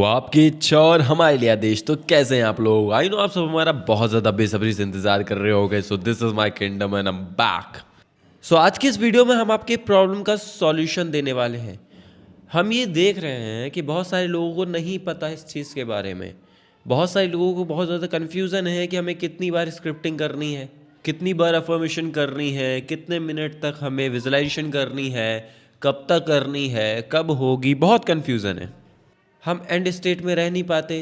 आपकी इच्छा और हमारे लिए आदेश। तो कैसे हैं आप लोग? आई नो आप सब हमारा बहुत ज़्यादा बेसब्री से इंतज़ार कर रहे होगे। This is my kingdom and I am back. आज की इस वीडियो में हम आपके प्रॉब्लम का सॉल्यूशन देने वाले हैं। हम ये देख रहे हैं कि बहुत सारे लोगों को नहीं पता इस चीज़ के बारे में। बहुत सारे लोगों को बहुत ज़्यादा कन्फ्यूज़न है कि हमें कितनी बार स्क्रिप्टिंग करनी है, कितनी बार अफर्मेशन करनी है, कितने मिनट तक हमें विजुअलाइजेशन करनी है, कब तक करनी है, कब होगी। बहुत कन्फ्यूज़न है। हम एंड स्टेट में रह नहीं पाते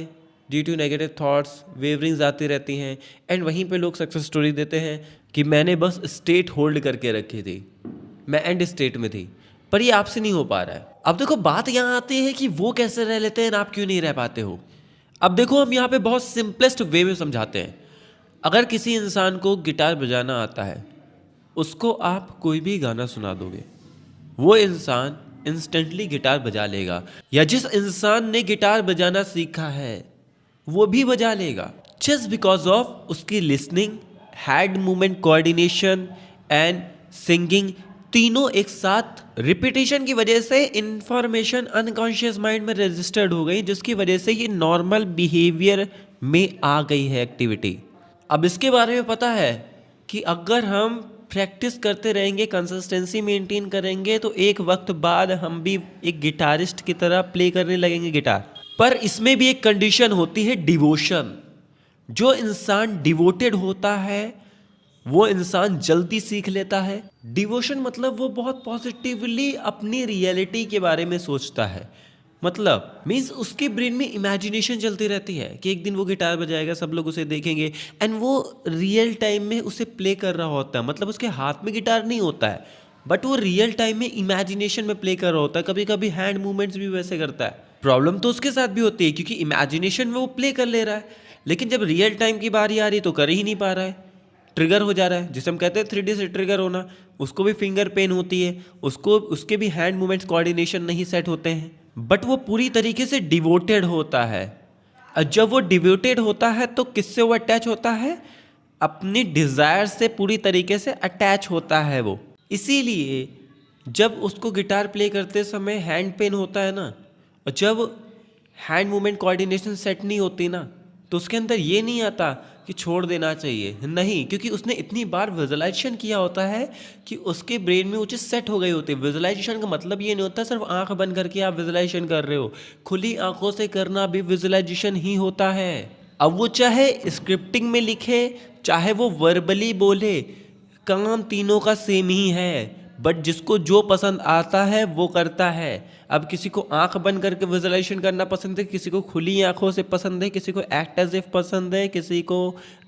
ड्यू टू नेगेटिव थॉट्स, वेवरिंग्स आती रहती हैं। एंड वहीं पे लोग सक्सेस स्टोरी देते हैं कि मैंने बस स्टेट होल्ड करके रखी थी, मैं एंड स्टेट में थी, पर ये आपसे नहीं हो पा रहा है। अब देखो बात यहाँ आती है कि वो कैसे रह लेते हैं, आप क्यों नहीं रह पाते हो। अब देखो हम यहाँ पे बहुत सिंपलेस्ट वे में समझाते हैं। अगर किसी इंसान को गिटार बजाना आता है, उसको आप कोई भी गाना सुना दोगे, वो इंसान इंस्टेंटली गिटार बजा लेगा। या जिस इंसान ने गिटार बजाना सीखा है वो भी बजा लेगा, जस्ट बिकॉज ऑफ उसकी listening, hand movement coordination and singing, तीनों एक साथ रिपीटेशन की वजह से इंफॉर्मेशन अनकॉन्शियस माइंड में रजिस्टर्ड हो गई, जिसकी वजह से ये नॉर्मल बिहेवियर में आ गई है एक्टिविटी। अब इसके बारे में पता है कि अगर हम प्रैक्टिस करते रहेंगे, कंसिस्टेंसी मेंटेन करेंगे, तो एक वक्त बाद हम भी एक गिटारिस्ट की तरह प्ले करने लगेंगे गिटार। पर इसमें भी एक कंडीशन होती है, डिवोशन। जो इंसान डिवोटेड होता है वो इंसान जल्दी सीख लेता है। डिवोशन मतलब वो बहुत पॉजिटिवली अपनी रियलिटी के बारे में सोचता है। मतलब मीन्स उसके ब्रेन में इमेजिनेशन चलती रहती है कि एक दिन वो गिटार बजाएगा, सब लोग उसे देखेंगे, एंड वो रियल टाइम में उसे प्ले कर रहा होता है। मतलब उसके हाथ में गिटार नहीं होता है, बट वो रियल टाइम में इमेजिनेशन में प्ले कर रहा होता है। कभी कभी हैंड मूवमेंट्स भी वैसे करता है। प्रॉब्लम तो उसके साथ भी होती है क्योंकि इमेजिनेशन में वो प्ले कर ले रहा है, लेकिन जब रियल टाइम की बारी आ रही है तो कर ही नहीं पा रहा है, ट्रिगर हो जा रहा है, जिसे हम कहते हैं 3D से ट्रिगर होना। उसको भी फिंगर पेन होती है, उसको उसके भी हैंड मूवमेंट्स कोऑर्डिनेशन नहीं सेट होते हैं, बट वो पूरी तरीके से डिवोटेड होता है। और जब वो डिवोटेड होता है तो किससे वो अटैच होता है? अपनी डिज़ायर से पूरी तरीके से अटैच होता है वो। इसीलिए जब उसको गिटार प्ले करते समय हैंड पेन होता है ना, और जब हैंड मूवमेंट कोऑर्डिनेशन सेट नहीं होती ना, तो उसके अंदर ये नहीं आता कि छोड़ देना चाहिए, नहीं, क्योंकि उसने इतनी बार विजुअलाइजेशन किया होता है कि उसके ब्रेन में वो चीज़ सेट हो गई होती है। विजुअलाइजेशन का मतलब ये नहीं होता सिर्फ आंख बंद करके आप विजुअलाइजेशन कर रहे हो, खुली आंखों से करना भी विजुअलाइजेशन ही होता है। अब वो चाहे स्क्रिप्टिंग में लिखे, चाहे वो वर्बली बोले, काम तीनों का सेम ही है, बट जिसको जो पसंद आता है वो करता है। अब किसी को आंख बंद करके विजुअलाइजेशन करना पसंद है, किसी को खुली आंखों से पसंद है, किसी को एक्ट एज इफ पसंद है, किसी को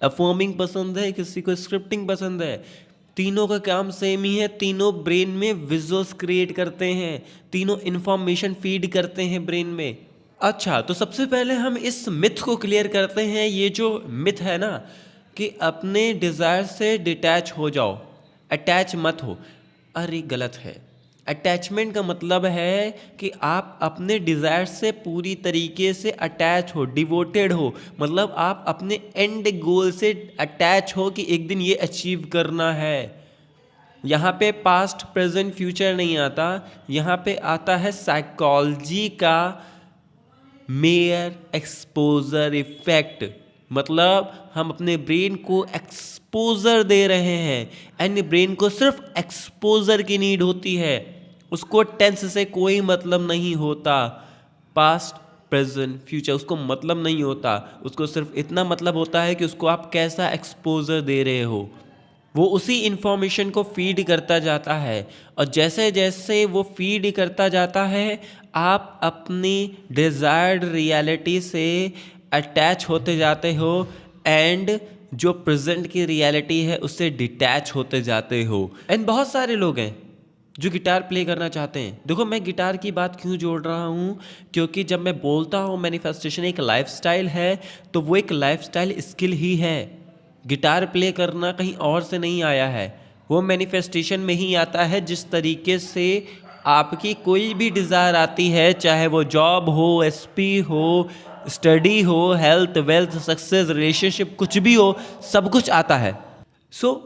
अफर्मिंग पसंद है, किसी को स्क्रिप्टिंग पसंद है। तीनों का काम सेम ही है, तीनों ब्रेन में विजुअल्स क्रिएट करते हैं, तीनों इन्फॉर्मेशन फीड करते हैं ब्रेन में। अच्छा, तो सबसे पहले हम इस मिथ को क्लियर करते हैं। ये जो मिथ है ना कि अपने डिज़ायर से डिटैच हो जाओ, अटैच मत हो, अरे गलत है। अटैचमेंट का मतलब है कि आप अपने डिज़ायर से पूरी तरीके से अटैच हो, डिवोटेड हो। मतलब आप अपने एंड गोल से अटैच हो कि एक दिन ये अचीव करना है। यहाँ पे पास्ट प्रेजेंट फ्यूचर नहीं आता, यहाँ पे आता है साइकोलॉजी का मेयर एक्सपोजर इफेक्ट। मतलब हम अपने ब्रेन को एक्सपोजर दे रहे हैं, एंड ब्रेन को सिर्फ एक्सपोजर की नीड होती है, उसको टेंस से कोई मतलब नहीं होता। पास्ट प्रेजेंट फ्यूचर उसको मतलब नहीं होता, उसको सिर्फ इतना मतलब होता है कि उसको आप कैसा एक्सपोजर दे रहे हो। वो उसी इंफॉर्मेशन को फीड करता जाता है, और जैसे जैसे वो फीड करता जाता है आप अपनी डिज़ायर्ड रियलिटी से अटैच होते जाते हो, एंड जो प्रेजेंट की रियलिटी है उससे डिटैच होते जाते हो। एंड बहुत सारे लोग हैं जो गिटार प्ले करना चाहते हैं। देखो मैं गिटार की बात क्यों जोड़ रहा हूँ, क्योंकि जब मैं बोलता हूँ मैनिफेस्टेशन एक लाइफस्टाइल है, तो वो एक लाइफस्टाइल स्किल ही है। गिटार प्ले करना कहीं और से नहीं आया है, वो मैनिफेस्टेशन में ही आता है। जिस तरीके से आपकी कोई भी डिज़ायर आती है, चाहे वो जॉब हो, एसपी हो, स्टडी हो, हेल्थ, वेल्थ, सक्सेस, रिलेशनशिप, कुछ भी हो, सब कुछ आता है।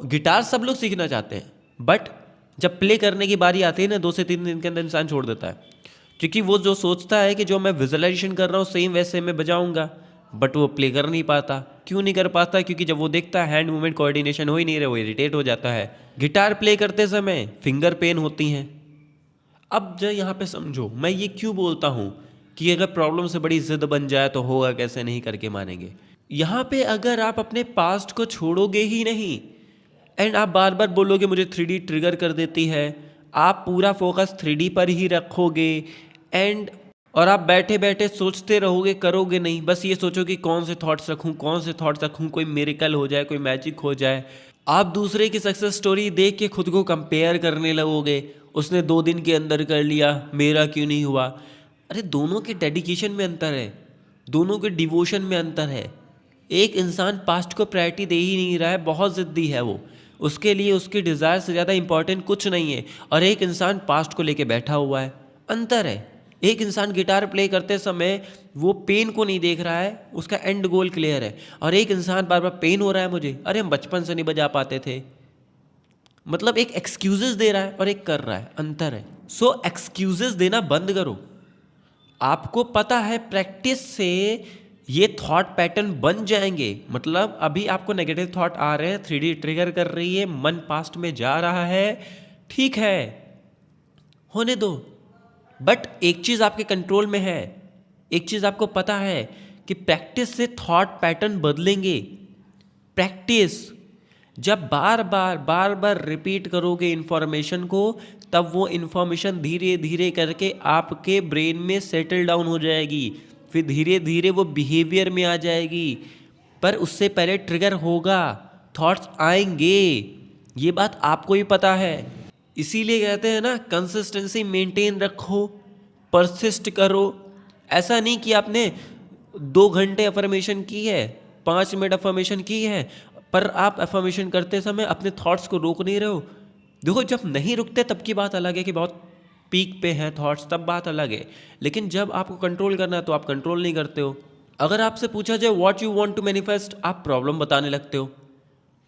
गिटार सब लोग सीखना चाहते हैं, बट जब प्ले करने की बारी आती है ना, 2 से 3 दिन के अंदर इंसान छोड़ देता है। क्योंकि वो जो सोचता है कि जो मैं विजुअलाइजेशन कर रहा हूँ सेम वैसे मैं बजाऊंगा, बट वो प्ले कर नहीं पाता। क्यों नहीं कर पाता? क्योंकि जब वो देखता है हैंड मूवमेंट कोऑर्डिनेशन हो ही नहीं रहे, वो इरिटेट हो जाता है। गिटार प्ले करते समय फिंगर पेन होती हैं। अब जो यहाँ पे समझो मैं ये क्यों बोलता हूँ कि अगर प्रॉब्लम से बड़ी जिद बन जाए तो होगा कैसे, नहीं करके मानेंगे। यहाँ पे अगर आप अपने पास्ट को छोड़ोगे ही नहीं एंड आप बार बार बोलोगे मुझे 3D ट्रिगर कर देती है, आप पूरा फोकस 3D पर ही रखोगे एंड और आप बैठे बैठे सोचते रहोगे, करोगे नहीं, बस ये सोचो कि कौन से थॉट्स रखूं, कौन से थॉट्स रखूं, कोई मिरेकल हो जाए, कोई मैजिक हो जाए। आप दूसरे की सक्सेस स्टोरी देख के खुद को कंपेयर करने लगोगे, उसने 2 दिन के अंदर कर लिया, मेरा क्यों नहीं हुआ। अरे दोनों के डेडिकेशन में अंतर है, दोनों के डिवोशन में अंतर है। एक इंसान पास्ट को प्रायोरिटी दे ही नहीं रहा है, बहुत ज़िद्दी है वो, उसके लिए उसकी डिज़ायर से ज़्यादा इंपॉर्टेंट कुछ नहीं है। और एक इंसान पास्ट को लेके बैठा हुआ है, अंतर है। एक इंसान गिटार प्ले करते समय वो पेन को नहीं देख रहा है, उसका एंड गोल क्लियर है। और एक इंसान बार बार पेन हो रहा है मुझे, अरे हम बचपन से नहीं बजा पाते थे, मतलब एक एक्सक्यूजेस दे रहा है और एक कर रहा है, अंतर है। सो एक्सक्यूजेस देना बंद करो। आपको पता है प्रैक्टिस से ये थॉट पैटर्न बन जाएंगे। मतलब अभी आपको नेगेटिव थॉट आ रहे हैं, 3D ट्रिगर कर रही है, मन पास्ट में जा रहा है, ठीक है, होने दो। बट एक चीज़ आपके कंट्रोल में है, एक चीज़ आपको पता है कि प्रैक्टिस से थॉट पैटर्न बदलेंगे। प्रैक्टिस जब बार बार रिपीट करोगे इन्फॉर्मेशन को, तब वो इन्फॉर्मेशन धीरे धीरे करके आपके ब्रेन में सेटल डाउन हो जाएगी, फिर धीरे धीरे वो बिहेवियर में आ जाएगी। पर उससे पहले ट्रिगर होगा, थॉट्स आएंगे, ये बात आपको ही पता है। इसीलिए कहते हैं ना, कंसिस्टेंसी मेंटेन रखो, परसिस्ट करो। ऐसा नहीं कि आपने 2 घंटे अफर्मेशन की है, 5 मिनट अफर्मेशन की है, पर आप अफर्मेशन करते समय अपने थॉट्स को रोक नहीं रहे हो। देखो जब नहीं रुकते तब की बात अलग है कि बहुत पीक पे हैं थॉट्स, तब बात अलग है। लेकिन जब आपको कंट्रोल करना है तो आप कंट्रोल नहीं करते हो। अगर आपसे पूछा जाए what you want to manifest, आप प्रॉब्लम बताने लगते हो।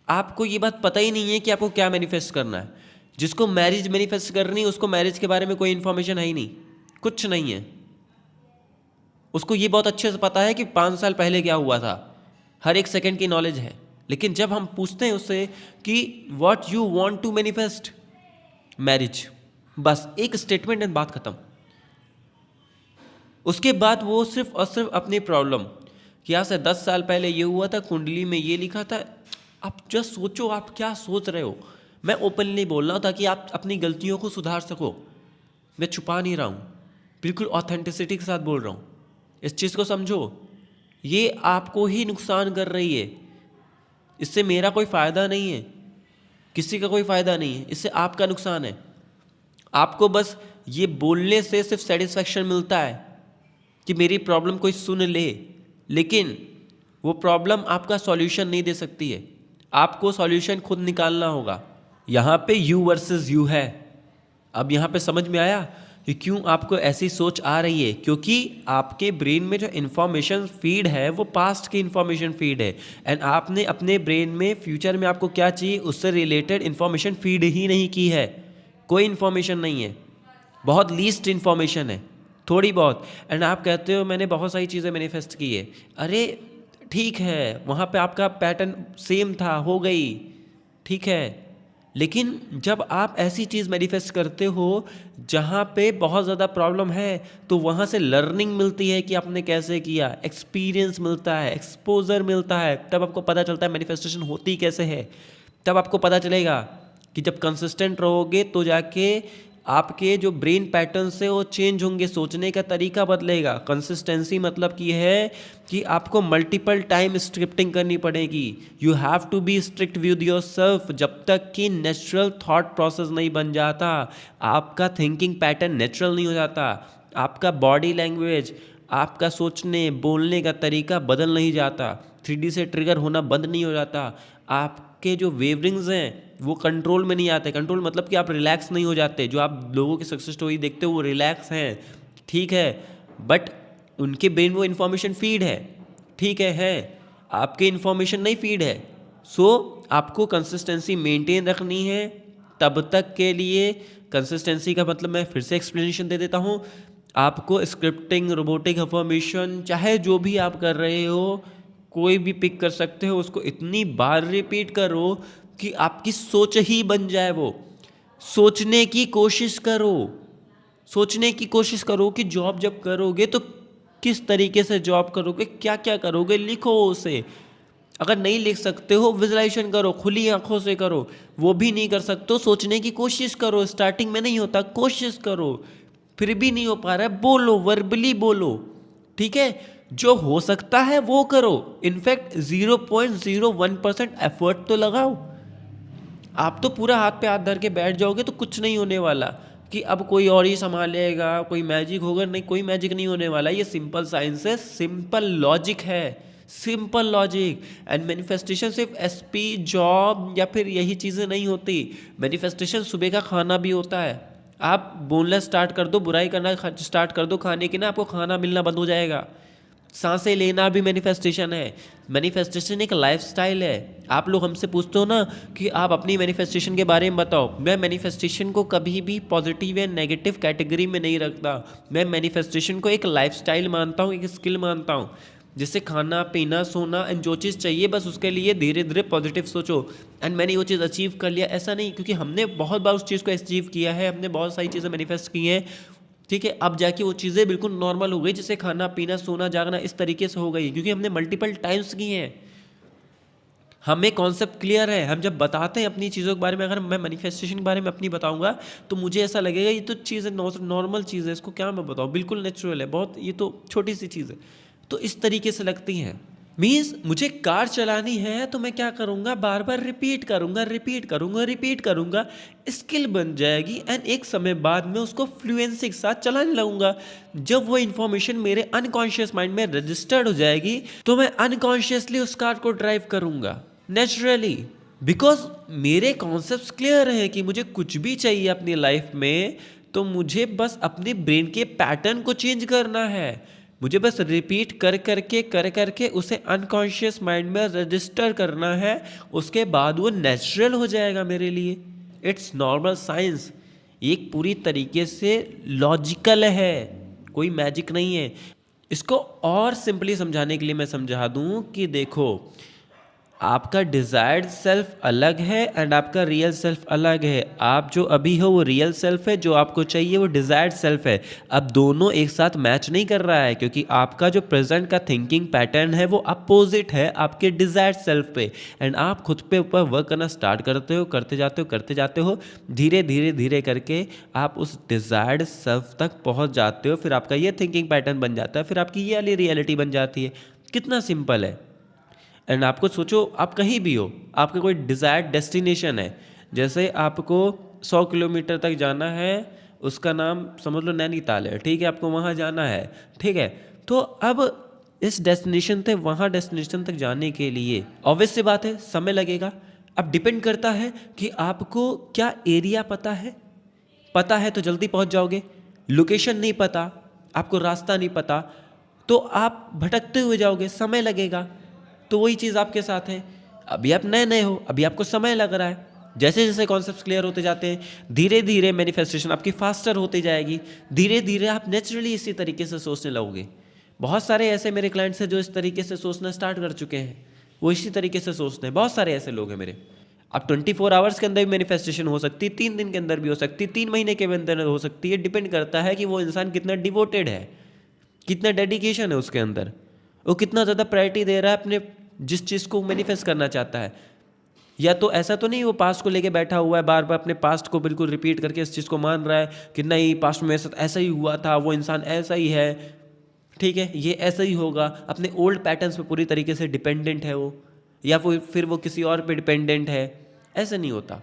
आपको ये बात पता ही नहीं है कि आपको क्या मैनिफेस्ट करना है। जिसको मैरिज मैनिफेस्ट करनी है उसको मैरिज के बारे में कोई इन्फॉर्मेशन है ही नहीं, कुछ नहीं है। उसको ये बहुत अच्छे से पता है कि 5 साल पहले क्या हुआ था, हर एक सेकंड की नॉलेज है। लेकिन जब हम पूछते हैं उससे कि what you want to manifest, marriage, बस एक स्टेटमेंट एंड बात खत्म। उसके बाद वो सिर्फ और सिर्फ अपनी प्रॉब्लम कि यहाँ से 10 साल पहले ये हुआ था, कुंडली में ये लिखा था। आप जस्ट सोचो आप क्या सोच रहे हो। मैं ओपनली बोल रहा हूँ ताकि आप अपनी गलतियों को सुधार सको। मैं छुपा नहीं रहा हूँ, बिल्कुल ऑथेंटिसिटी के साथ बोल रहा हूँ। इस चीज़ को समझो, ये आपको ही नुकसान कर रही है। इससे मेरा कोई फ़ायदा नहीं है, किसी का कोई फ़ायदा नहीं है, इससे आपका नुकसान है। आपको बस ये बोलने से सिर्फ सेटिस्फेक्शन मिलता है कि मेरी प्रॉब्लम कोई सुन ले, लेकिन वो प्रॉब्लम आपका सॉल्यूशन नहीं दे सकती है। आपको सॉल्यूशन खुद निकालना होगा। यहाँ पे यू वर्सेस यू है। अब यहाँ पे समझ में आया कि क्यों आपको ऐसी सोच आ रही है, क्योंकि आपके ब्रेन में जो इन्फॉर्मेशन फीड है वो पास्ट की इन्फॉर्मेशन फीड है। एंड आपने अपने ब्रेन में फ्यूचर में आपको क्या चाहिए उससे रिलेटेड इन्फॉर्मेशन फीड ही नहीं की है। कोई इन्फॉर्मेशन नहीं है, बहुत लीस्ट इन्फॉर्मेशन है, थोड़ी बहुत। एंड आप कहते हो मैंने बहुत सारी चीज़ें मैनिफेस्ट की है। अरे ठीक है, वहाँ पे आपका पैटर्न सेम था, हो गई, ठीक है। लेकिन जब आप ऐसी चीज़ मैनिफेस्ट करते हो जहाँ पे बहुत ज़्यादा प्रॉब्लम है, तो वहाँ से लर्निंग मिलती है कि आपने कैसे किया, एक्सपीरियंस मिलता है, एक्सपोजर मिलता है, तब आपको पता चलता है मैनिफेस्टेशन होती कैसे है। तब आपको पता चलेगा कि जब कंसिस्टेंट रहोगे तो जाके आपके जो ब्रेन पैटर्न से वो चेंज होंगे, सोचने का तरीका बदलेगा। कंसिस्टेंसी मतलब कि है कि आपको मल्टीपल टाइम स्क्रिप्टिंग करनी पड़ेगी। You have to be strict with yourself जब तक कि नेचुरल थॉट प्रोसेस नहीं बन जाता, आपका थिंकिंग पैटर्न नेचुरल नहीं हो जाता, आपका बॉडी लैंग्वेज, आपका सोचने बोलने का तरीका बदल नहीं जाता, 3D से ट्रिगर होना बंद नहीं हो जाता, आपके जो वेवरिंग्स हैं वो कंट्रोल में नहीं आते। कंट्रोल मतलब कि आप रिलैक्स नहीं हो जाते। जो आप लोगों की सक्सेस स्टोरी देखते हो वो रिलैक्स हैं, ठीक है, बट उनके ब्रेन वो इन्फॉर्मेशन फीड है, ठीक है, आपके इन्फॉर्मेशन नहीं फीड है। सो आपको कंसिस्टेंसी मेंटेन रखनी है तब तक के लिए। कंसिस्टेंसी का मतलब मैं फिर से एक्सप्लेनेशन दे देता हूँ आपको स्क्रिप्टिंग, रोबोटिक अफर्मेशन, चाहे जो भी आप कर रहे हो, कोई भी पिक कर सकते हो, उसको इतनी बार रिपीट करो कि आपकी सोच ही बन जाए वो। सोचने की कोशिश करो, सोचने की कोशिश करो कि जॉब जब करोगे तो किस तरीके से जॉब करोगे, क्या क्या करोगे, लिखो उसे। अगर नहीं लिख सकते हो, विजुलाइजेशन करो, खुली आंखों से करो। वो भी नहीं कर सकते हो, सोचने की कोशिश करो। स्टार्टिंग में नहीं होता, कोशिश करो। फिर भी नहीं हो पा रहा है, बोलो, वर्बली बोलो, ठीक है। जो हो सकता है वो करो। इनफैक्ट 0.01% एफर्ट तो लगाओ। आप तो पूरा हाथ पे हाथ धर के बैठ जाओगे तो कुछ नहीं होने वाला कि अब कोई और ही संभालेगा, कोई मैजिक होगा। नहीं, कोई मैजिक नहीं होने वाला। ये सिंपल साइंस है, सिंपल लॉजिक है, सिंपल लॉजिक। एंड मैनिफेस्टेशन सिर्फ एसपी, जॉब या फिर यही चीज़ें नहीं होती। मैनिफेस्टेशन सुबह का खाना भी होता है। आप बोलना स्टार्ट कर दो, बुराई करना स्टार्ट कर दो खाने की ना, आपको खाना मिलना बंद हो जाएगा। सांसें लेना भी मैनिफेस्टेशन है। मैनिफेस्टेशन एक लाइफस्टाइल है। आप लोग हमसे पूछते हो ना कि आप अपनी मैनिफेस्टेशन के बारे में बताओ। मैं मैनिफेस्टेशन को कभी भी पॉजिटिव या नेगेटिव कैटेगरी में नहीं रखता। मैं मैनिफेस्टेशन को एक लाइफस्टाइल मानता हूँ, एक स्किल मानता हूँ। जिससे खाना पीना सोना एंड जो चीज़ चाहिए, बस उसके लिए धीरे धीरे पॉजिटिव सोचो। एंड मैंने वो चीज़ अचीव कर लिया, ऐसा नहीं, क्योंकि हमने बहुत बार उस चीज़ को अचीव किया है। हमने बहुत सारी चीज़ें मैनिफेस्ट की हैं, ठीक है। अब जाके वो चीज़ें बिल्कुल नॉर्मल हो गई, जैसे खाना पीना सोना जागना इस तरीके से हो गई, क्योंकि हमने मल्टीपल टाइम्स की हैं। हमें कॉन्सेप्ट क्लियर है। हम जब बताते हैं अपनी चीज़ों के बारे में, अगर मैं मैनिफेस्टेशन के बारे में अपनी बताऊंगा तो मुझे ऐसा लगेगा ये तो चीज़ नॉर्मल चीज़ है, इसको क्या मैं बताऊँ, बिल्कुल नेचुरल है, बहुत ये तो छोटी सी चीज़ है। तो इस तरीके से लगती हैं। मीन्स मुझे कार चलानी है तो मैं क्या करूँगा, बार बार रिपीट करूँगा, रिपीट करूँगा, रिपीट करूँगा। स्किल बन जाएगी एंड एक समय बाद में उसको फ्लुएंसी के साथ चलाने लगूंगा। जब वो इन्फॉर्मेशन मेरे अनकॉन्शियस माइंड में रजिस्टर्ड हो जाएगी तो मैं अनकॉन्शियसली उस कार को ड्राइव करूँगा नेचुरली। बिकॉज मेरे कॉन्सेप्ट्स क्लियर हैं कि मुझे कुछ भी चाहिए अपनी लाइफ में तो मुझे बस अपने ब्रेन के पैटर्न को चेंज करना है। मुझे बस रिपीट कर करके उसे अनकॉन्शियस माइंड में रजिस्टर करना है। उसके बाद वो नेचुरल हो जाएगा मेरे लिए। इट्स नॉर्मल साइंस, एक पूरी तरीके से लॉजिकल है, कोई मैजिक नहीं है। इसको और सिंपली समझाने के लिए मैं समझा दूं कि देखो, आपका डिज़ायर्ड सेल्फ अलग है एंड आपका रियल सेल्फ अलग है। आप जो अभी हो वो रियल सेल्फ है, जो आपको चाहिए वो डिज़ायर्ड सेल्फ है। अब दोनों एक साथ मैच नहीं कर रहा है, क्योंकि आपका जो प्रेजेंट का थिंकिंग पैटर्न है वो अपोजिट है आपके डिज़ायर्ड सेल्फ पे। एंड आप खुद पे ऊपर वर्क करना स्टार्ट करते हो, करते जाते हो, धीरे धीरे धीरे करके आप उस डिज़ायर्ड सेल्फ तक पहुँच जाते हो। फिर आपका ये थिंकिंग पैटर्न बन जाता है, फिर आपकी ये वाली रियलिटी बन जाती है। कितना सिंपल है। एंड आपको सोचो, आप कहीं भी हो, आपका कोई डिज़ायर्ड डेस्टिनेशन है। जैसे आपको 100 किलोमीटर तक जाना है, उसका नाम समझ लो नैनीताल है, ठीक है। आपको वहाँ जाना है, ठीक है। तो अब इस डेस्टिनेशन से वहाँ डेस्टिनेशन तक जाने के लिए ऑब्वियस सी बात है समय लगेगा। अब डिपेंड करता है कि आपको क्या एरिया पता है। पता है तो जल्दी पहुँच जाओगे। लोकेशन नहीं पता, आपको रास्ता नहीं पता, तो आप भटकते हुए जाओगे, समय लगेगा। तो वही चीज़ आपके साथ है। अभी आप नए नए हो, अभी आपको समय लग रहा है। जैसे जैसे कॉन्सेप्ट्स क्लियर होते जाते हैं, धीरे धीरे मैनिफेस्टेशन आपकी फास्टर होती जाएगी। धीरे धीरे आप नेचुरली इसी तरीके से सोचने लगोगे। बहुत सारे ऐसे मेरे क्लाइंट्स हैं जो इस तरीके से सोचना स्टार्ट कर चुके हैं, वो इसी तरीके से सोचते हैं। बहुत सारे ऐसे लोग हैं मेरे। अब 24 आवर्स के अंदर भी मैनिफेस्टेशन हो सकती है, 3 दिन के अंदर भी हो सकती है, 3 महीने के अंदर हो सकती है। डिपेंड करता है कि वो इंसान कितना डिवोटेड है, कितना डेडिकेशन है उसके अंदर, वो कितना ज़्यादा प्रायोरिटी दे रहा है अपने जिस चीज़ को मैनिफेस्ट करना चाहता है। या तो ऐसा तो नहीं वो पास्ट को लेके बैठा हुआ है, बार बार अपने पास्ट को बिल्कुल रिपीट करके इस चीज़ को मान रहा है कि नहीं पास्ट में ऐसा ही हुआ था, वो इंसान ऐसा ही है, ठीक है, ये ऐसा ही होगा। अपने ओल्ड पैटर्न्स पे पूरी तरीके से डिपेंडेंट है वो, या फिर वो किसी और पे डिपेंडेंट है। ऐसा नहीं होता।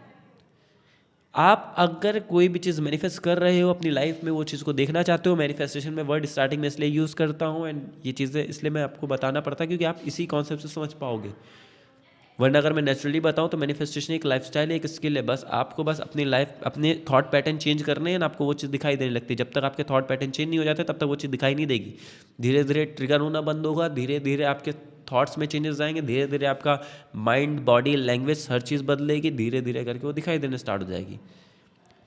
आप अगर कोई भी चीज़ मैनिफेस्ट कर रहे हो अपनी लाइफ में, वो चीज़ को देखना चाहते हो, मैनिफेस्टेशन में वर्ड स्टार्टिंग में इसलिए यूज़ करता हूँ एंड ये चीज़ें इसलिए मैं आपको बताना पड़ता है क्योंकि आप इसी कॉन्सेप्ट से समझ पाओगे। वरना अगर मैं नेचुरली बताऊँ तो मैनिफेस्टेशन एक लाइफस्टाइल है, एक स्किल है। बस आपको बस अपनी लाइफ, अपने थॉट पैटर्न चेंज करने हैं, आपको वो चीज़ दिखाई देने लगती है। जब तक आपके थॉट पैटर्न चेंज नहीं हो जाते तब तक वो चीज़ दिखाई नहीं देगी। धीरे धीरे ट्रिगर होना बंद होगा, धीरे धीरे आपके थॉट्स में चेंजेस आएंगे, धीरे धीरे आपका माइंड, बॉडी, लैंग्वेज हर चीज़ बदलेगी, धीरे धीरे करके वो दिखाई देने स्टार्ट हो जाएगी।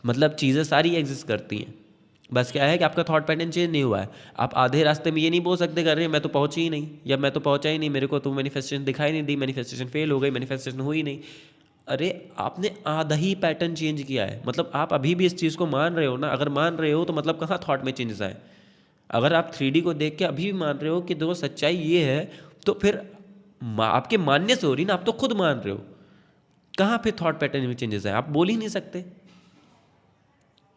मतलब चीज़ें सारी एग्जिस्ट करती हैं। बस क्या है कि आपका थॉट पैटर्न चेंज नहीं हुआ है। आप आधे रास्ते में ये नहीं बोल सकते कर रहे मैं तो पहुंची ही नहीं, या मैं तो पहुंचा ही नहीं, मेरे को तो मैनिफेस्टेशन दिखाई नहीं दी, मैनिफेस्टेशन फेल हो गई, मैनिफेस्टेशन हुई नहीं। अरे आपने आधा ही पैटर्न चेंज किया है, मतलब आप अभी भी इस चीज़ को मान रहे हो ना। अगर मान रहे हो तो मतलब कहाँ थॉट में चेंजेस आए। अगर आप 3D को देख के अभी भी मान रहे हो कि देखो सच्चाई ये है, तो फिर आपके मानने से हो रही ना, आप तो खुद मान रहे हो। कहाँ फिर थॉट पैटर्न में चेंजेस आए? आप बोल ही नहीं सकते,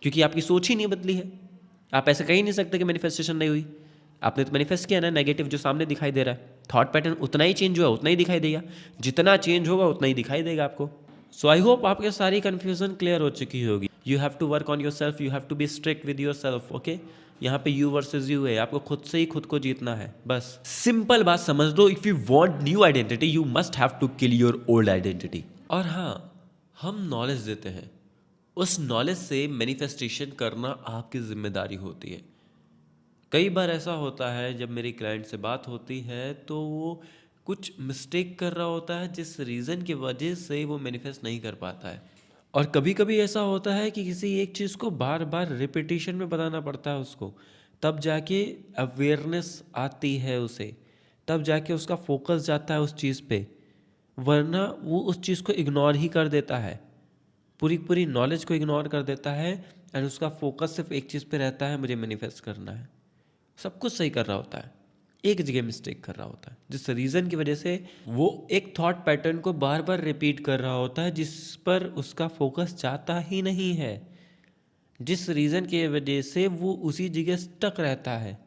क्योंकि आपकी सोच ही नहीं बदली है। आप ऐसे कह ही नहीं सकते कि मैनिफेस्टेशन नहीं हुई। आपने तो मैनिफेस्ट किया ना, नेगेटिव जो सामने दिखाई दे रहा है। थॉट पैटर्न उतना ही चेंज हुआ, उतना ही दिखाई देगा, जितना चेंज होगा उतना ही दिखाई देगा आपको। सो आई होप आपके सारी कन्फ्यूजन क्लियर हो चुकी होगी। You have to work on your self, you have to be strict with your self. Okay, यहाँ पे यू वर्सेज यू है, आपको खुद से ही खुद को जीतना है। बस सिंपल बात समझ लो, if you want new identity you must have to kill your old identity. और हाँ, हम नॉलेज देते हैं, उस नॉलेज से मैनिफेस्टेशन करना आपकी जिम्मेदारी होती है। कई बार ऐसा होता है जब मेरी क्लाइंट से बात होती है तो वो कुछ मिस्टेक कर रहा होता है, जिस रीज़न की वजह से वो मैनिफेस्ट नहीं कर पाता है। और कभी कभी ऐसा होता है कि किसी एक चीज़ को बार बार रिपीटिशन में बताना पड़ता है उसको, तब जाके अवेयरनेस आती है उसे, तब जाके उसका फोकस जाता है उस चीज़ पे, वरना वो उस चीज़ को इग्नोर ही कर देता है, पूरी पूरी नॉलेज को इग्नोर कर देता है, एंड उसका फोकस सिर्फ एक चीज़ पे रहता है, मुझे मैनिफेस्ट करना है। सब कुछ सही कर रहा होता है, एक जगह मिस्टेक कर रहा होता है, जिस रीज़न की वजह से वो एक थॉट पैटर्न को बार बार रिपीट कर रहा होता है, जिस पर उसका फोकस जाता ही नहीं है, जिस रीज़न की वजह से वो उसी जगह स्टक रहता है।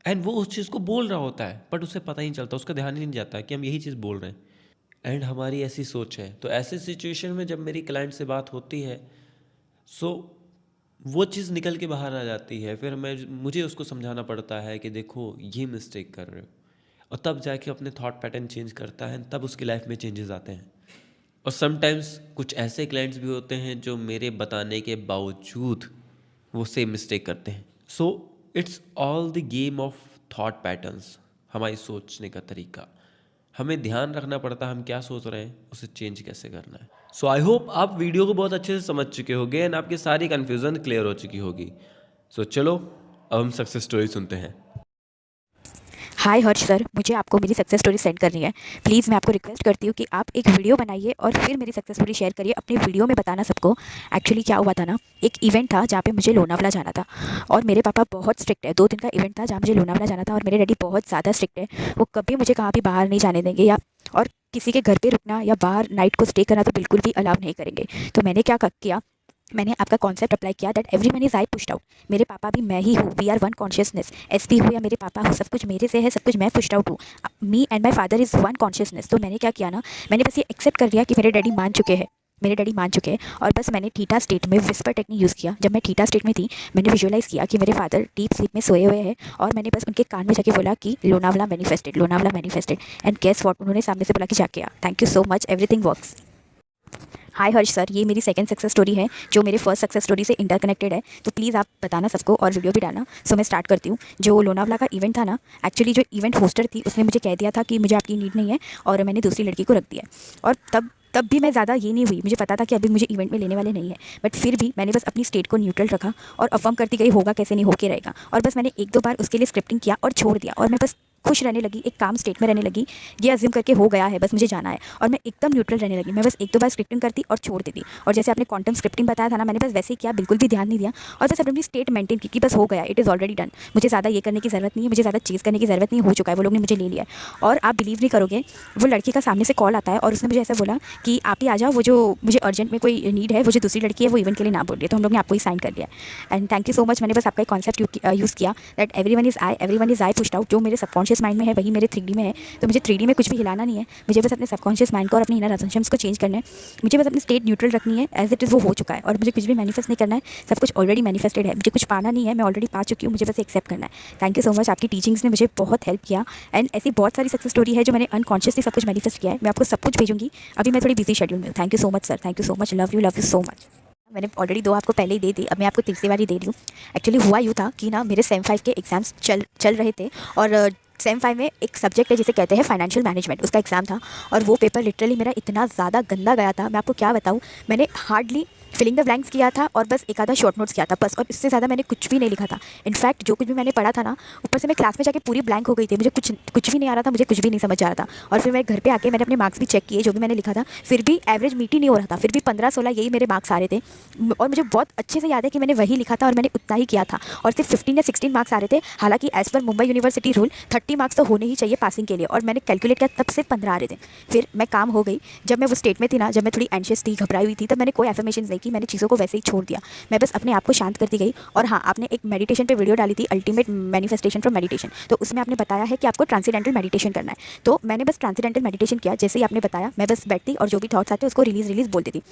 एंड वो उस चीज़ को बोल रहा होता है बट उसे पता ही नहीं चलता, उसका ध्यान ही नहीं जाता कि हम यही चीज़ बोल रहे हैं। एंड हमारी ऐसी सोच है, तो ऐसे सिचुएशन में जब मेरी क्लाइंट से बात होती है, सो वो चीज़ निकल के बाहर आ जाती है। फिर मुझे उसको समझाना पड़ता है कि देखो ये मिस्टेक कर रहे हो, और तब जाके अपने थॉट पैटर्न चेंज करता है, तब उसकी लाइफ में चेंजेस आते हैं। और समटाइम्स कुछ ऐसे क्लाइंट्स भी होते हैं जो मेरे बताने के बावजूद वो सेम मिस्टेक करते हैं। So it's all the game of thought patterns, हमारी सोचने का तरीका। हमें ध्यान रखना पड़ता है हम क्या सोच रहे हैं, उसे चेंज कैसे करना है। सो आई होप आप वीडियो को बहुत अच्छे से समझ चुके होंगे एंड आपकी सारी कन्फ्यूज़न क्लियर हो चुकी होगी। सो चलो अब हम सक्सेस स्टोरी सुनते हैं। हाय हर्ष सर, मुझे आपको मेरी सक्सेस स्टोरी सेंड करनी है। प्लीज़ मैं आपको रिक्वेस्ट करती हूँ कि आप एक वीडियो बनाइए और फिर मेरी सक्सेस स्टोरी शेयर करिए, अपने वीडियो में बताना सबको। एक्चुअली क्या हुआ था ना, एक इवेंट था जहाँ पे मुझे लोनावला जाना था, और मेरे पापा बहुत स्ट्रिक्ट है। 2 दिन का इवेंट था जहाँ मुझे लोनावला जाना था, और मेरे डैडी बहुत ज़्यादा स्ट्रिक्ट है। वो कभी मुझे कहाँ भी बाहर नहीं जाने देंगे, या और किसी के घर पर रुकना या बाहर नाइट को स्टे करना तो बिल्कुल भी अलाउ नहीं करेंगे। तो मैंने क्या किया, मैंने आपका कॉन्सेप्ट अप्लाई किया that every one is I pushed out. मेरे पापा भी मैं ही हूँ, we are one consciousness. SP हो या मेरे पापा हो, सब कुछ मेरे से है, सब कुछ मैं पुश्ड आउट हूँ। Me and my father is one consciousness. तो मैंने क्या किया ना, मैंने बस ये एक्सेप्ट कर लिया कि मेरे डैडी मान चुके हैं, मेरे डैडी मान चुके हैं। और बस मैंने थीटा स्टेट में विस्पर टेक्निक यूज़ किया। जब मैं थीटा स्टेट में थी, मैंने विजुअलाइज़ किया कि मेरे फादर डीप स्लीप में सोए हुए हैं, और मैंने बस उनके कान में जाके बोला कि Lonavala manifested, Lonavala manifested. And guess what, उन्होंने सामने से बोला कि जाके आ, thank you so much, everything works. Hi Harsh sir, ये मेरी सेकंड सक्सेस स्टोरी है जो मेरे फर्स्ट सक्सेस स्टोरी से इंटरकनेक्टेड है। तो प्लीज़ आप बताना सबको और वीडियो भी डालना। सो मैं स्टार्ट करती हूँ। जो लोनावला का इवेंट था ना, एक्चुअली जो इवेंट होस्टर थी उसने मुझे कह दिया था कि मुझे आपकी नीड नहीं है, और मैंने दूसरी लड़की को रख दिया। और तब भी मैं ज़्यादा ये नहीं हुई, मुझे पता था कि अभी मुझे इवेंट में लेने वाले नहीं है, बट फिर भी मैंने बस अपनी स्टेट को न्यूट्रल रखा और अफर्म करती गई होगा कैसे नहीं होके रहेगा। और बस मैंने 1-2 बार उसके लिए स्क्रिप्टिंग किया और छोड़ दिया, और मैं बस खुश रहने लगी, एक काम स्टेट में रहने लगी, ये अज्यूम करके हो गया है, बस मुझे जाना है, और मैं एकदम न्यूट्रल रहने लगी। मैं बस 1-2 बार स्क्रिप्टिंग करती और छोड़ देती, और जैसे आपने क्वांटम स्क्रिप्टिंग बताया था ना, मैंने बस वैसे ही किया, बिल्कुल भी ध्यान नहीं दिया, और बस अपनी स्टेट मेंटेन की कि बस हो गया, इट इज़ ऑलरेडी डन, मुझे ज़्यादा ये करने की ज़रूरत नहीं है, मुझे ज़्यादा चीज़ करने की ज़रूरत नहीं, हो चुका है, वो लोग ने मुझे ले लिया है। और आप बिलीव नहीं करोगे, वो लड़की का सामने से कॉल आता है और उसने मुझे ऐसा बोला कि आप ही आ जाओ, वो जो मुझे अर्जेंट में कोई नीड है, वो जो दूसरी लड़की है वो इवेंट के लिए ना बोल रही है, तो हम लोग ने आपको ही साइन कर लिया। And thank you so much. मैंने बस आपका कॉन्सेप्ट यूज़ किया that every one is I pushed out. जो मेरे सबकॉन्शियस माइंड में है वही मेरे 3D में है, तो मुझे 3D में कुछ भी हिलाना नहीं है, मुझे बस अपने सबकॉन्शियस माइंड को और अपने इनर असम्पशंस को चेंज करना है, मुझे बस अपनी स्टेट न्यूट्रल रखनी है, एज इट इज़ वो हो चुका है, और मुझे कुछ भी मैनिफेस्ट नहीं करना है, सब कुछ ऑलरेडी मैनिफेस्टेड है, मुझे कुछ पाना नहीं है, मैं ऑलरेडी पा चुकी हूँ, मुझे बस एक्सेप्ट करना है। थैंक यू सो मच, आपकी टीचिंग्स ने मुझे बहुत हेल्प किया। एंड ऐसी बहुत सारी सक्सेस स्टोरी है जो मैंने अनकॉन्शियसली सब कुछ मैनिफेस्ट किया है, मैं आपको सब कुछ भेजूंगी। अभी मैं थोड़ी बिजी शेड्यूल में हूँ। Thank you so much sir, thank you so much, love you so much. मैंने ऑलरेडी 2 आपको पहले ही दे दी, अब मैं आपको तीसरी बार ही दे रही हूँ। एक्चुअली हुआ यूँ था कि ना, मेरे सेम 5 के एग्ज़ाम्स चल रहे थे, और सेम 5 में एक सब्जेक्ट है जिसे कहते हैं फाइनेंशियल मैनेजमेंट, उसका एग्ज़ाम था, और वो पेपर लिटरली मेरा इतना ज़्यादा गंदा गया था, मैं आपको क्या बताऊँ। मैंने हार्डली फिलिंग द ब्लैंक्स किया था और बस एक आधा शॉर्ट नोट्स किया था बस, और इससे ज़्यादा मैंने कुछ भी नहीं लिखा था। इनफैक्ट जो कुछ भी मैंने पढ़ा था ना, ऊपर से मैं क्लास में जाके पूरी ब्लैंक हो गई थी, मुझे कुछ भी नहीं आ रहा था, मुझे कुछ भी नहीं समझ आ रहा था। और फिर मैं घर पे आके मैंने अपने मार्क्स भी चेक किए, जो भी मैंने लिखा था, फिर भी एवरेज मीट ही नहीं हो रहा था, फिर भी 15-16 यही मेरे मार्क्स आ रहे थे। और मुझे बहुत अच्छे से याद है कि मैंने वही लिखा था और मैंने उतना ही किया था, और सिर्फ 15 या 16 मार्क्स आ रहे थे। हालांकि as per Mumbai university rule 30 marks तो होने ही चाहिए पासिंग के लिए, और मैंने कैलकुलेट किया तब सिर्फ 15 आ रहे थे। फिर मैं काम हो गई। जब मैं वो स्टेट में थी ना, जब मैं थोड़ी एंशियस थी, घबराई हुई थी, तब मैंने कोई एफर्मेशन नहीं की, मैंने चीज़ों को वैसे ही छोड़ दिया। मैं बस अपने आप को शांत करती गई। और हाँ, आपने एक मेडिटेशन पे वीडियो डाली थी, अल्टीमेट मैनिफेस्टेशन फ्रॉम मेडिटेशन, तो उसमें आपने बताया है कि आपको ट्रांसेंडेंटल मेडिटेशन करना है। तो मैंने बस ट्रांसेंडेंटल मेडिटेशन किया, जैसे ही आपने बताया मैं बस बैठती और जो भी थॉट्स आते उसको रिलीज बोल देती।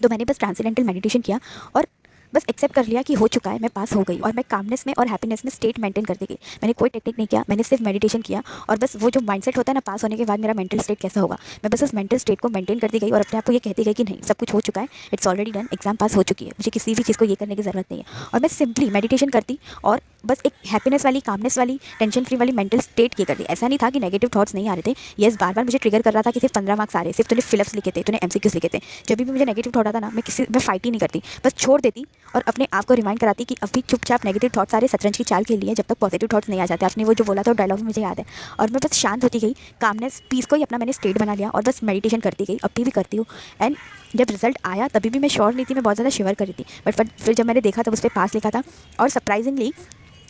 तो मैंने बस ट्रांसेंडेंटल मेडिटेशन किया और बस एक्सेप्ट कर लिया कि हो चुका है, मैं पास हो गई, और मैं कामनेस में और हैप्पीनेस में स्टेट मेंटेन करती गई। मैंने कोई टेक्निक नहीं किया, मैंने सिर्फ मेडिटेशन किया। और बस वो जो माइंडसेट होता है ना, पास होने के बाद मेरा मेंटल स्टेट कैसा होगा, मैं बस उस मेंटल स्टेट को मेंटेन करती गई और अपने आप को ये कहती गई कि नहीं, सब कुछ हो चुका है, इट्स ऑलरेडी डन, एग्जाम पास हो चुकी है, मुझे किसी भी चीज़ को ये करने की ज़रूरत नहीं है। और मैं सिंपली मेडिटेशन करती और बस एक हैप्पीनेस वाली, कामनेस वाली, टेंशन फ्री वाली मेंटल स्टेट की करती। ऐसा नहीं था कि नेगेटिव थॉट्स नहीं आ रहे थे, येस बार बार मुझे ट्रिगर कर रहा था कि सिर्फ 15 मार्क्स आ रहे, सिर्फ तूने फिलअप्स लिखे थे, तूने एमसीक्यूज लिखे थे। जब भी मुझे नेगेटिव थॉट आता ना, मैं फाइट ही नहीं करती, बस छोड़ देती और अपने आप को रिमाइंड कराती कि अभी चुपचाप नेगेटिव थॉट्स आ रहे, शतरंज की चाल के लिए, जब तक पॉजिटिव थॉट्स नहीं आ जाते। आपने वो जो बोला था डायलॉग मुझे याद है। और मैं बस शांत होती गई, कामनेस, पीस को ही अपना मैंने स्टेट बना लिया और बस मेडिटेशन करती गई, अभी भी करती हूँ। एंड जब रिजल्ट आया तभी भी मैं श्योर नहीं थी, मैं बहुत ज़्यादा शिवर कर रही थी, बट फिर जब मैंने देखा तब उस पर पास लिखा था। और सरप्राइजिंगली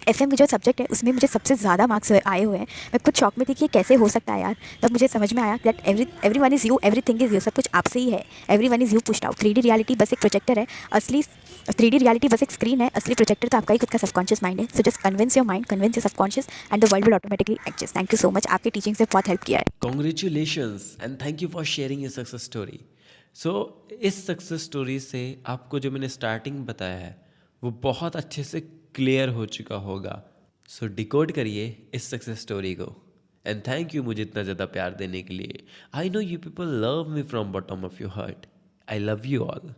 एफएम की जो सब्जेक्ट है उसमें मुझे सबसे ज़्यादा मार्क्स आए हुए हैं। मैं खुद शॉक में थी कि ये कैसे हो सकता है यार। तब मुझे समझ में आया that everyone is you, everything is you, सब कुछ आपसे ही है, everyone is you pushed out. 3D reality बस एक प्रोजेक्टर है, असली 3D रियलिटी बस एक स्क्रीन है, असली प्रोजेक्टर तो आपका ही खुद का सबकॉन्शियस माइंड है। So just convince your mind, convince your subconscious, and the world will automatically adjust. Thank you so much, आपकी टीचिंग से बहुत हेल्प किया है। Congratulations and thank you for sharing your success story. So इस success story से आपको जो मैंने स्टार्टिंग बताया है वो बहुत अच्छे से क्लियर हो चुका होगा। सो डिकोड करिए इस सक्सेस स्टोरी को। एंड थैंक यू मुझे इतना ज़्यादा प्यार देने के लिए। I know you people love me from bottom of your heart. I love you all.